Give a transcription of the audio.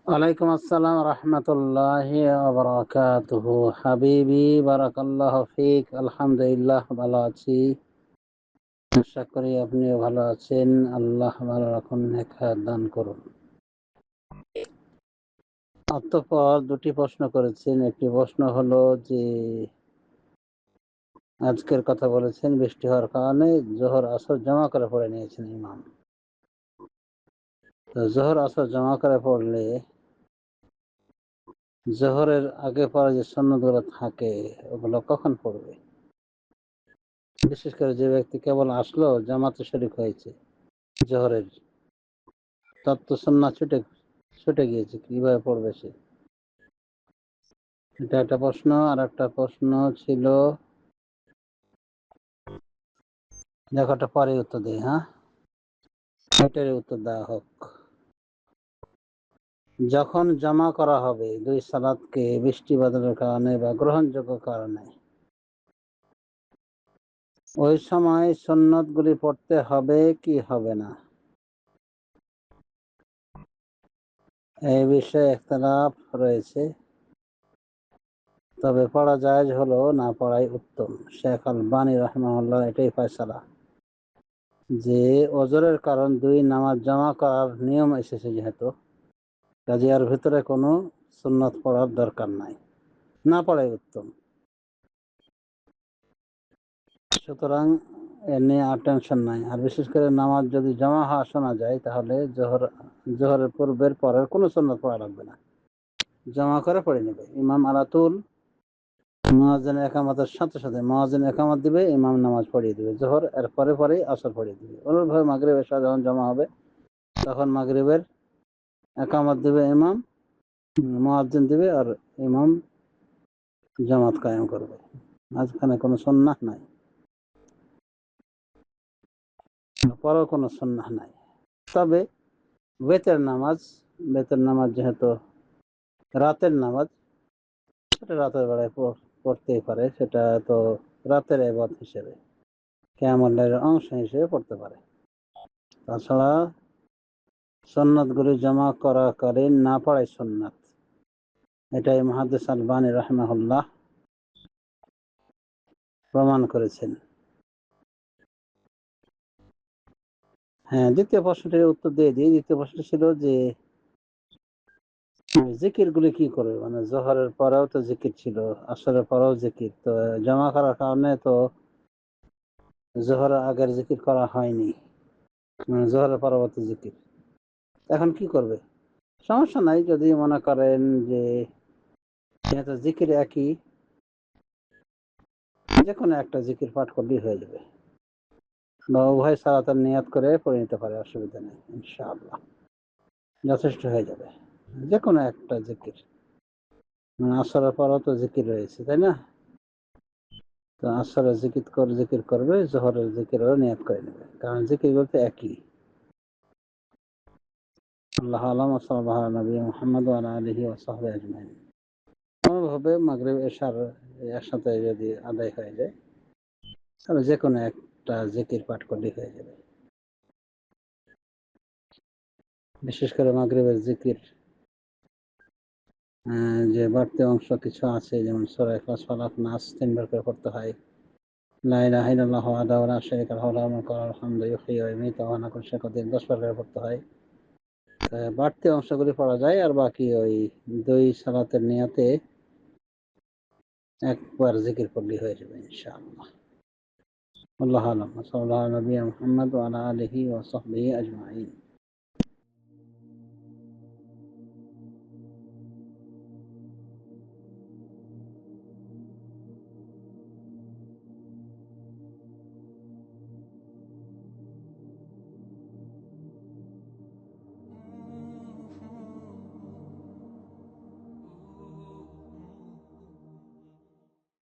ওয়ালাইকুম আসসালাম রহমতুল্লাহি ওয়া বারাকাতুহু। হাবিবি বারাকাল্লাহু ফিক। আলহামদুলিল্লাহ, ভালো আছি। আশা করি আপনিও ভালো আছেন। আল্লাহ ভালো রাখুন, নেক হায়াত দান করুন। অতঃপর দুটি প্রশ্ন করেছেন। একটি প্রশ্ন হলো যে আজকের কথা বলেছেন বৃষ্টি হওয়ার কারণে জোহর আসর জমা করে পড়ে নিয়েছেন ইমাম। তো জোহর আসর জমা করে পড়লে জোহরের আগে পরে যে সুন্নতগুলো থাকে ওগুলো কখন পড়বে? বিশেষ করে যে ব্যক্তি কেবল আসলো, জামাতে শরীক হয়েছে জোহরের, তার তো সুন্নাত ছুটে ছুটে গিয়েছে, কিভাবে পড়বে সে? এটা একটা প্রশ্ন। আর একটা প্রশ্ন ছিল, দেখো একটা পরে উত্তর দিই। হ্যাঁ, এটারই উত্তর দেওয়া হোক। যখন জমা করা হবে দুই সালাতকে বৃষ্টি বাদলের কারণে বা গ্রহণযোগ্য কারণে, ওই সময় সুন্নতগুলি পড়তে হবে কি হবে না, এই বিষয়ে ইখতিলাফ রয়েছে। তবে পড়া জায়েজ হলো, না পড়াই উত্তম। শেখ আলবানী রাহিমাহুল্লাহ এটাই ফয়সালা যে ওজরের কারণ দুই নামাজ জমা করার নিয়ম এসেছে যেহেতু, কাজে এর ভিতরে কোনো সুন্নত পড়ার দরকার নাই, না পড়াই উত্তম। সুতরাং এ নিয়ে আর টেনশন নাই। আর বিশেষ করে নামাজ যদি জমা হওয়া শোনা যায়, তাহলে জোহরের পূর্বের পরের কোনো সুন্নত পড়া লাগবে না, জমা করে পড়ে নেবে। ইমাম আলাতুল মুয়াজ্জিন একামতের সাথে সাথে মুয়াজ্জিন একামত দিবে, ইমাম নামাজ পড়িয়ে দিবে জোহর, এর পরে পরেই আসর পড়িয়ে দিবে। অনুরূপভাবে মাগরিব এশা যখন জমা হবে, তখন মাগরিবের একামত দিবে ইমাম, মুয়াজ্জিন দিবে, আর ইমাম জামাত কায়েম করবে। মাঝখানে কোনো সুন্নাহ নাই, পরেও কোনো সুন্নাহ নাই। তবে বেতের নামাজ যেহেতু রাতের নামাজ, সেটা রাতের বেলায় পড়তেই পারে। সেটা তো রাতের ইবাদত হিসেবে, কিয়ামুল লাইলের অংশ হিসেবে পড়তে পারে। তাছাড়া সুন্নাতগুলি জমা করাকালীন না পড়াই সুন্নাত, এটাই মুহাদ্দিস আলবানী রাহিমাহুল্লাহ প্রমাণ করেছেন। হ্যাঁ, দ্বিতীয় প্রশ্নটির উত্তর দিয়ে দিই। দ্বিতীয় প্রশ্ন ছিল যে জিকির গুলি কি করবে, মানে জোহরের পরেও তো জিকির ছিল, আসরের পরেও জিকির, তো জমা করার কারণে তো জোহরের আগের জিকির করা হয়নি, মানে জোহরের পরবর্তী জিকির। এখন কি করবে? সমস্যা নাই, যদি মনে করেন যে যেহেতু জিকির একই, যে কোনো একটা জিকির পাঠ করলেই হয়ে যাবে, বা উভয় সালাতের নিয়াত করে পড়ে নিতে পারে, অসুবিধা নেই, ইনশাআল্লাহ যথেষ্ট হয়ে যাবে। যে কোনো একটা জিকির, মানে আসরের পরও তো জিকির রয়েছে, তাই না? তো আসরের জিকির করবে, জোহরের জিকিরও নিয়াত করে নেবে, কারণ জিকির বলতে একই। আল্লাহ আলাম। সাল্লাল্লাহু আলা নবী মুহাম্মদ ওয়া আলা আলিহি ওয়া সাহবিহি আজমাইন। অনুরূপভাবে মাগরিব এশার একসাথে যদি আদায় হয়ে যায়, তাহলে যে কোনো একটা জিকির পাঠ করলেই হয়ে যাবে। বিশেষ করে মাগরিবের জিকির যে বাড়তি অংশ কিছু আছে, যেমন সূরা ইখলাস, ফালাক, নাস ৩ বার করে পড়তে হয়। লা ইলাহা ইল্লাল্লাহু ওয়াহদাহু লা শারীকা লাহু লাহুল মুলকু ওয়া লাহুল হামদু ইহয়ি ওয়া ইউমীতু ওয়া হুয়া আলা কুল্লি শাইইন কাদির ১০ বার করে পড়তে হয়। বাড়তি অংশগুলি পড়া যায়, আর বাকি ওই ২ সালাতের নিয়াতে একবার জিকির করলেই হয়ে যাবে, ইনশাআল্লাহ। আল্লাহু আ'লাম। সাল্লাল্লাহু আলা নবিয়্যিনা মুহাম্মদ ওয়া আলা আলিহি ওয়া সাহবিহি আজমাইন।